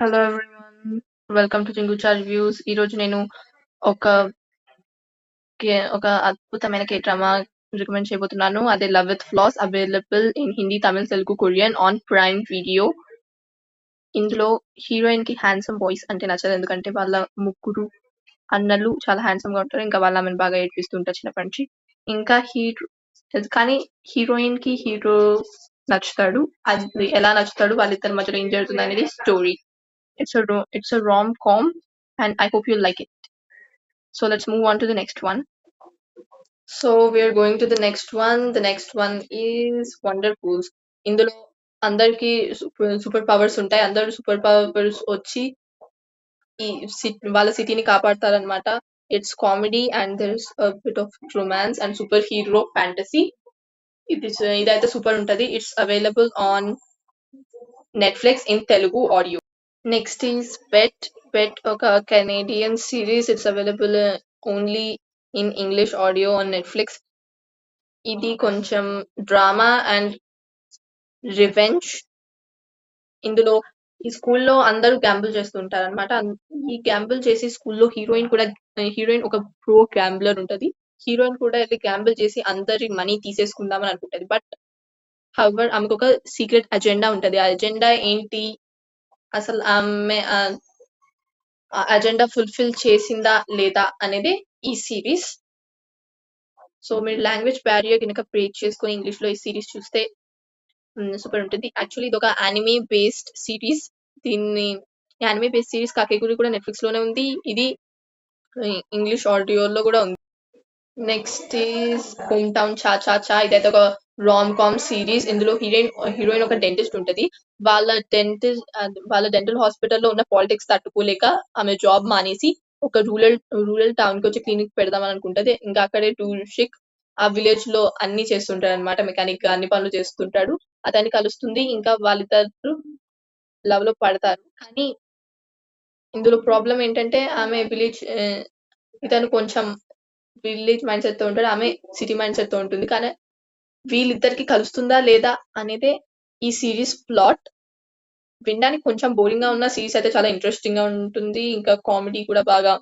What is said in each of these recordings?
Hello everyone. Welcome to Chinguchaa reviews. ఈ రోజు నేను ఒక ఒక అద్భుతమైన కే డ్రామా రికమెండ్ చేయబోతున్నాను. అదే love with floss, available in Hindi, Tamil, Telugu, Korean on prime video. ఇందులో హీరోయిన్ కి హ్యాండ్సమ్ బాయ్స్ అంటే నచ్చదు, ఎందుకంటే వాళ్ళ ముగ్గురు అన్నలు చాలా హ్యాండ్సమ్ గా ఉంటారు. ఇంకా వాళ్ళ ఆమెను బాగా ఏడిపిస్తుంటారు చిన్నప్పటి నుంచి. ఇంకా కానీ హీరోయిన్ కి హీరో నచ్చుతాడు. అది ఎలా నచ్చుతాడు, వాళ్ళిద్దరి మధ్యలో ఏం జరుగుతుంది అనేది story. It's a rom-com and I hope you like it. So let's move on to the next one. So we're going to the next one. The next one is Wonder Fools. ఇందులో అందరికి super powers ఉంటాయి. అందరూ super powers వచ్చి ఈ వాళ్ళ సిటీని కాపాడతారనమాట. It's comedy and there is a bit of romance and super hero fantasy. ఇదైతే సూపర్ ఉంటది. It's available on Netflix in Telugu audio. Next is Pet. Pet ఒక Canadian series. It's available only in English audio on Netflix. ఇది కొంచెం drama and revenge. ఇందులో ఈ స్కూల్లో అందరూ Gamble చేస్తుంటారు అనమాట. ఈ గ్యాంబుల్ చేసి స్కూల్లో హీరోయిన్ ఒక ప్రో గ్యాంబ్లర్ ఉంటది. హీరోయిన్ కూడా వెళ్ళి గ్యాంబుల్ చేసి అందరి మనీ తీసేసుకుందామని అనుకుంటది. బట్ హౌవర్ ఆమెకు ఒక సీక్రెట్ అజెండా ఉంటది. ఆ అజెండా ఏంటి, అసలు ఆమె అజెండా ఫుల్ఫిల్ చేసిందా లేదా అనేది ఈ సిరీస్. సో మీరు లాంగ్వేజ్ బ్యారియర్ కనుక బ్రేక్ చేసుకొని ఇంగ్లీష్ లో ఈ సిరీస్ చూస్తే సూపర్ ఉంటుంది. యాక్చువల్లీ ఇది ఒక యానిమే బేస్డ్ సిరీస్. దీన్ని యానిమే బేస్డ్ సిరీస్ కాకేకూరి కూడా నెట్ఫ్లిక్స్ లోనే ఉంది. ఇది ఇంగ్లీష్ ఆడియోలో కూడా ఉంది. నెక్స్ట్ ఈస్ హోమ్ టౌన్ చా చా చా. ఇదైతే ఒక రామ్ కామ్ సిరీస్. ఇందులో హీరోయిన్ ఒక డెంటిస్ట్ ఉంటది. వాళ్ళ డెంటల్ హాస్పిటల్లో ఉన్న పాలిటిక్స్ తట్టుకోలేక ఆమె జాబ్ మానేసి ఒక రూరల్ టౌన్ కి వచ్చి క్లినిక్ పెడదామని అనుకుంటది. ఇంకా అక్కడే టూషిక్ ఆ విలేజ్ లో అన్ని చేస్తుంటాడు అనమాట. మెకానిక్ గా అన్ని పనులు చేస్తుంటాడు. అతన్ని కలుస్తుంది. ఇంకా వాళ్ళిద్దరు లవ్ లో పడతారు. కానీ ఇందులో ప్రాబ్లం ఏంటంటే ఆమె ఇతను కొంచెం విలేజ్ మైండ్ సెట్ తో ఉంటాడు, ఆమె సిటీ మైండ్ సెట్ తో ఉంటుంది. కానీ వీళ్ళిద్దరికి కలుస్తుందా లేదా అనేదే ఈ సిరీస్ ప్లాట్. వినడానికి కొంచెం బోరింగ్ గా ఉన్న సిరీస్ అయితే చాలా ఇంట్రెస్టింగ్ గా ఉంటుంది. ఇంకా కామెడీ కూడా బాగా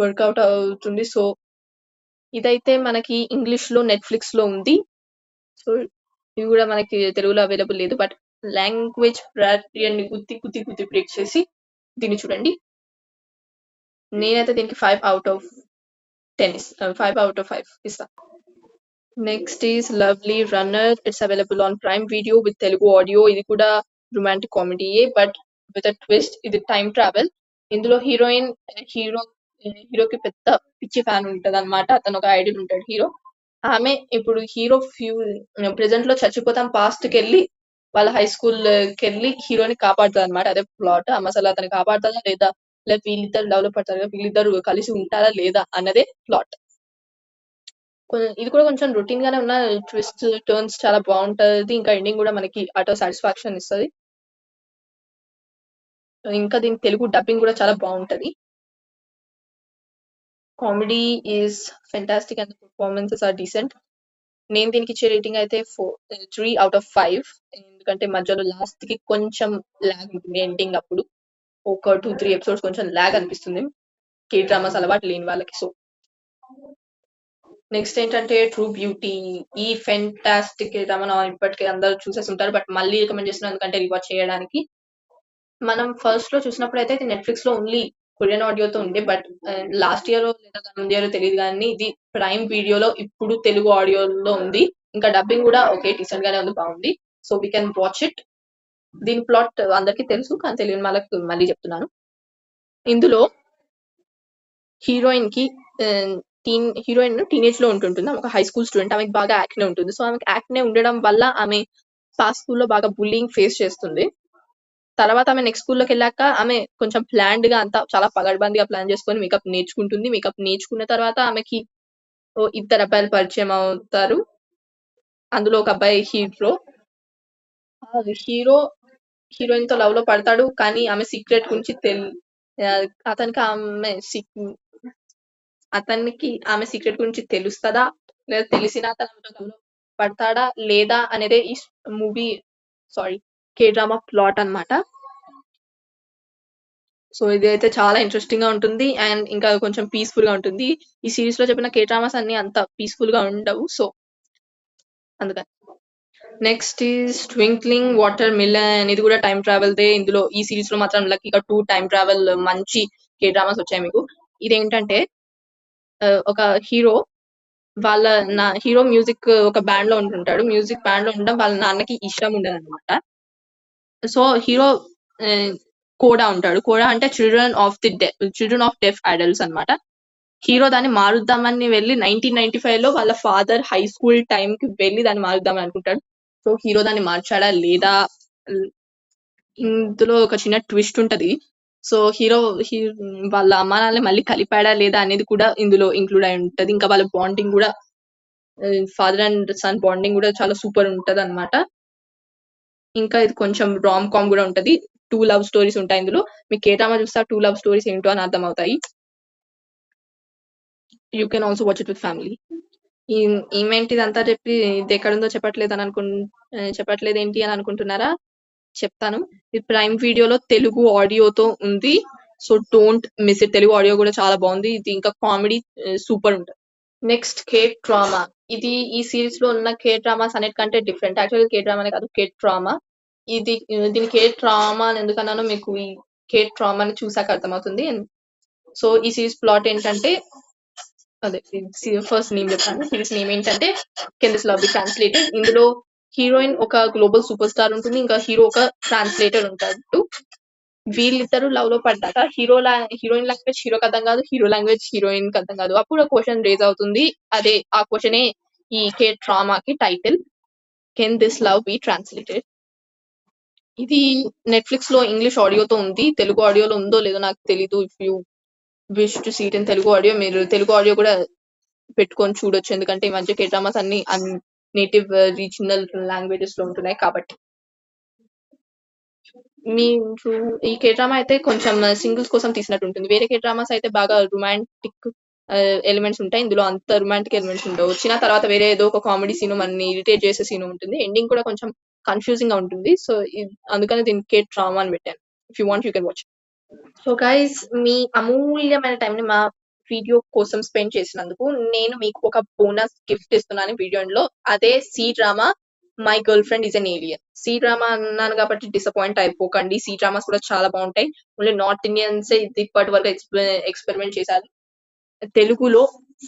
వర్కౌట్ అవుతుంది. సో ఇదైతే మనకి ఇంగ్లీష్ లో నెట్ఫ్లిక్స్ లో ఉంది. సో ఇది కూడా మనకి తెలుగులో అవైలబుల్ లేదు. బట్ లాంగ్వేజ్ బ్యారియర్ని గుద్ది బ్రేక్ చేసి దీన్ని చూడండి. నేనైతే దీనికి 5 out of 10 5 out of 5 ఇస్తా. Next is lovely runner. It's available on prime video with Telugu audio. ఇది కూడా రొమాంటిక్ కామెడీయే, బట్ విత్ అ ట్విస్ట్. ఇది టైం ట్రావెల్. ఇందులో హీరోకి పెద్ద పిచ్చి ఫ్యాన్ ఉంటది అనమాట. అతను ఒక ఐడియల్ ఉంటాడు హీరో. ఆమె ఇప్పుడు హీరో ప్రెసెంట్ లో చచ్చిపోతాం పాస్ట్ కి వెళ్ళి వాళ్ళ హై స్కూల్ కి వెళ్ళి హీరోని కాపాడుతుంది అనమాట. అదే ప్లాట్. ఆమె అసలు అతను కాపాడుతుందా లేదా, లేదా వీళ్ళిద్దరు డెవలప్ పడతారు కదా, వీళ్ళిద్దరు కలిసి ఉంటారా లేదా అన్నదే ప్లాట్. ఇది కూడా కొంచెం రొటీన్ గానే ఉన్న ట్విస్ట్ టర్న్స్ చాలా బాగుంటది. ఇంకా ఎండింగ్ కూడా మనకి ఆటో సాటిస్ఫాక్షన్ ఇస్తుంది. ఇంకా దీని తెలుగు డబ్బింగ్ కూడా చాలా బాగుంటది. Comedy is fantastic and performances are decent. నేను దీనికి ఇచ్చే రేటింగ్ అయితే 3 out of 5. ఎందుకంటే మధ్యలో లాస్ట్ కి కొంచెం లాగ్ ఉంటుంది ఎండింగ్ అప్పుడు. ఒక 2-3 ఎపిసోడ్స్ కొంచెం లాగ్ అనిపిస్తుంది కే డ్రామాస్ అలవాటు లేని వాళ్ళకి. సో నెక్స్ట్ ఏంటంటే ట్రూ బ్యూటీ. ఈ ఫెంటాస్టిక్ డ్రామా ఇప్పటికే అందరూ చూసేస్తుంటారు, బట్ మళ్ళీ రికమెండ్ చేస్తున్నాను ఎందుకంటే రివాచ్ చేయడానికి. మనం ఫస్ట్ లో చూసినప్పుడు అయితే ఇది నెట్ఫ్లిక్స్ లో ఓన్లీ కొరియన్ ఆడియోతో ఉండే, బట్ లాస్ట్ ఇయర్ లేదా ముందు ఇయర్ తెలియదు, కానీ ఇది ప్రైమ్ వీడియోలో ఇప్పుడు తెలుగు ఆడియోలో ఉంది. ఇంకా డబ్బింగ్ కూడా ఓకే డీసెంట్ గానే ఉంది, బాగుంది. So we can watch it. దీని ప్లాట్ అందరికీ తెలుసు, కానీ తెలియని వాళ్ళకి మళ్ళీ చెప్తున్నాను. ఇందులో హీరోయిన్ కి హీరోయిన్ టీనేజ్ లో ఉంటుంటుంది. ఒక హై స్కూల్ స్టూడెంట్. ఆమెకి బాగా యాక్నే ఉంటుంది. సో ఆమెకి యాక్నే ఉండడం వల్ల ఆమె పాస్ స్కూల్లో బాగా బుల్లింగ్ ఫేస్ చేస్తుంది. తర్వాత ఆమె నెక్స్ట్ స్కూల్లోకి వెళ్ళాక ఆమె కొంచెం ప్లాన్డ్ గా అంతా చాలా పగడ్బందీగా ప్లాన్ చేసుకొని మేకప్ నేర్చుకుంటుంది. మేకప్ నేర్చుకున్న తర్వాత ఆమెకి ఇద్దరు అబ్బాయిలు పరిచయం అవుతారు. అందులో ఒక అబ్బాయి హీరోయిన్ తో లవ్ లో పడతాడు. కానీ ఆమె సీక్రెట్ గురించి అతనికి ఆమె సీక్రెట్ గురించి తెలుస్తుందా, లేదా తెలిసినా అతను పడతాడా లేదా అనేది ఈ మూవీ కే డ్రామా ప్లాట్ అన్నమాట. సో ఇది అయితే చాలా ఇంట్రెస్టింగ్ గా ఉంటుంది అండ్ ఇంకా కొంచెం పీస్ఫుల్ గా ఉంటుంది. ఈ సిరీస్ లో చెప్పిన కే డ్రామాస్ అన్ని అంత పీస్ఫుల్ గా ఉండవు. సో అందుకని next is twinkling water melon. ఇది కూడా టైం ట్రావెల్ దే. ఇందులో ఈ సిరీస్ లో మాత్రం లక్కీగా 2 టైం ట్రావెల్ మంచి కే డ్రామాస్ వచ్చాయి మీకు. ఇదేంటంటే ఒక హీరో వాళ్ళ హీరో మ్యూజిక్ ఒక బ్యాండ్ లో ఉంటుంటాడు. మ్యూజిక్ బ్యాండ్ లో ఉండడం వాళ్ళ నాన్నకి ఇష్టం ఉండదన్నమాట. సో హీరో కోడా ఉంటాడు. కోడా అంటే చిల్డ్రన్ ఆఫ్ డెఫ్ అడల్ట్స్ అన్నమాట. హీరో దాన్ని మారుద్దామని వెళ్ళి 1995 లో వాళ్ళ ఫాదర్ హై స్కూల్ టైం కి వెళ్ళి దాన్ని మారుద్దామని అనుకుంటాడు. సో హీరో దాన్ని మార్చాడా లేదా, ఇందులో ఒక చిన్న ట్విస్ట్ ఉంటది. సో హీరో వాళ్ళ అమ్మా నాన్నని మళ్ళీ కలిపాడా లేదా అనేది కూడా ఇందులో ఇంక్లూడ్ అయి ఉంటది. ఇంకా వాళ్ళ బాండింగ్ కూడా ఫాదర్ అండ్ సన్ బాండింగ్ కూడా చాలా సూపర్ ఉంటది అన్నమాట. ఇంకా ఇది కొంచెం రామ్ కామ్ కూడా ఉంటది. 2 లవ్ స్టోరీస్ ఉంటాయి ఇందులో. మీకు ఏ డ్రామా చూస్తే 2 లవ్ స్టోరీస్ ఏంటో అని అర్థమవుతాయి. You can also watch it with family. ఈమెంట్ ఇదంతా చెప్పి ఇది ఎక్కడుందో చెప్పట్లేదేంటి అని అనుకుంటున్నారా? చెప్తాను. ఇది ప్రైమ్ వీడియోలో తెలుగు ఆడియోతో ఉంది. So don't miss it. Telugu audio కూడా చాలా బాగుంది. ఇది ఇంకా కామెడీ సూపర్ ఉంటుంది. Next K drama. ఇది ఈ సిరీస్ లో ఉన్న కే డ్రామాస్ అన్నిటికంటే డిఫరెంట్. యాక్చువల్గా కే డ్రామానే కాదు, కే డ్రామా. దీని కే డ్రామా అని ఎందుకన్నానో మీకు ఈ కే డ్రామాని చూసాక అర్థమవుతుంది. సో ఈ సిరీస్ ప్లాట్ ఏంటంటే, అదే ఫస్ట్ నేమ్ చెప్తాను. సిరీస్ నేమ్ ఏంటంటే can this love be translated. ఇందులో హీరోయిన్ ఒక గ్లోబల్ సూపర్ స్టార్ ఉంటుంది. ఇంకా హీరో ఒక ట్రాన్స్లేటర్ ఉంటాడు. వీళ్ళిద్దరు లవ్ లో పడ్డాక హీరోయిన్ లాంగ్వేజ్ హీరోకి అర్థం కాదు, హీరో లాంగ్వేజ్ హీరోయిన్ కి అర్థం కాదు. అప్పుడు క్వశ్చన్ రేజ్ అవుతుంది. అదే ఆ క్వశ్చనే ఈ కే డ్రామాకి టైటిల్, can this love be translated. ఇది నెట్ఫ్లిక్స్ లో ఇంగ్లీష్ ఆడియోతో ఉంది. తెలుగు ఆడియోలో ఉందో లేదో నాకు తెలీదు. If you wish to see it in Telugu audio, మీరు తెలుగు ఆడియో కూడా పెట్టుకొని చూడొచ్చు. ఎందుకంటే ఈ మధ్య కే డ్రామాస్ అన్ని నేటివ్ రీజనల్ లాంగ్వేజెస్ లో ఉంటున్నాయి కాబట్టి. మీరు ఈ కే డ్రామా అయితే కొంచెం సింగిల్స్ కోసం తీసినట్టు ఉంటుంది. వేరే కే డ్రామాస్ అయితే బాగా రొమాంటిక్ ఎలిమెంట్స్ ఉంటాయి. ఇందులో అంత రొమాంటిక్ ఎలిమెంట్స్ ఉండవు. వచ్చిన తర్వాత వేరే ఏదో ఒక కామెడీ సీన్ మనని ఇరిటేట్ చేసే సీన్ ఉంటుంది. ఎండింగ్ కూడా కొంచెం కన్ఫ్యూజింగ్ గా ఉంటుంది. సో అందుకని దీనికి కే డ్రామా అని పెట్టాను. If you want you can watch. So guys, మీ అమూల్యమైన టైం ని మా వీడియో కోసం స్పెండ్ చేసినందుకు నేను మీకు ఒక బోనస్ గిఫ్ట్ ఇస్తున్నాను వీడియోలో. అదే C drama my girlfriend is an alien. C drama అన్నాను కాబట్టి డిసప్పాయింట్ అయిపోకండి. సి డ్రామాస్ కూడా చాలా బాగుంటాయి. ఓన్లీ నార్త్ ఇండియన్స్ ఇది ఇప్పటి వరకు ఎక్స్పెరిమెంట్ చేశారు. తెలుగులో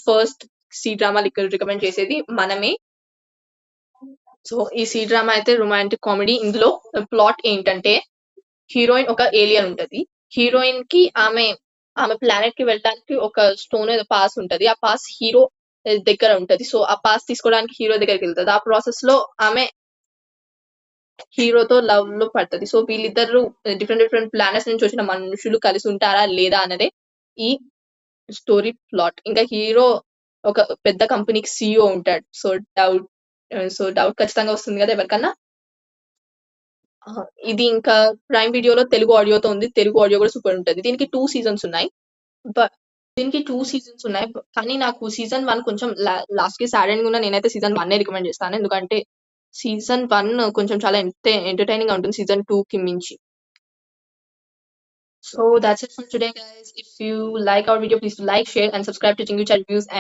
ఫస్ట్ సి డ్రామా రికమెండ్ చేసేది మనమే. సో ఈ సి డ్రామా అయితే రొమాంటిక్ కామెడీ. ఇందులో ప్లాట్ ఏంటంటే, హీరోయిన్ ఒక ఏలియన్ ఉంటది. హీరోయిన్ కి ఆమె ప్లానెట్ కి వెళ్ళడానికి ఒక స్టోన్ ఏదో పాస్ ఉంటది. ఆ పాస్ హీరో దగ్గర ఉంటది. సో ఆ పాస్ తీసుకోవడానికి హీరో దగ్గరికి వెళ్తుంది. ఆ ప్రాసెస్ లో ఆమె హీరోతో లవ్ లో పడుతుంది. సో వీళ్ళిద్దరు డిఫరెంట్ ప్లానెట్స్ నుంచి వచ్చిన మనుషులు కలిసి ఉంటారా లేదా అన్నదే ఈ స్టోరీ ప్లాట్. ఇంకా హీరో ఒక పెద్ద కంపెనీకి సిఇఓ ఉంటాడు. సో డౌట్ ఖచ్చితంగా వస్తుంది కదా ఎవరికన్నా. ఇది ఇంకా ప్రైమ్ వీడియోలో తెలుగు ఆడియోతో ఉంది. తెలుగు ఆడియో కూడా సూపర్ ఉంటది. దీనికి 2 సీజన్స్ ఉన్నాయి. కానీ నాకు సీజన్ 1 కొంచెం లాస్ట్ కి సాడ్ ఎండింగ్ ఉన్న నేనైతే సీజన్ 1 రికమెండ్ చేస్తాను. ఎందుకంటే సీజన్ 1 కొంచెం చాలా ఎంటర్టైనింగ్ గా ఉంటుంది సీజన్ 2 కి మించి. So that's it for today, guys. If you like our video, please like, share, and subscribe to Chingu Chat Reviews. And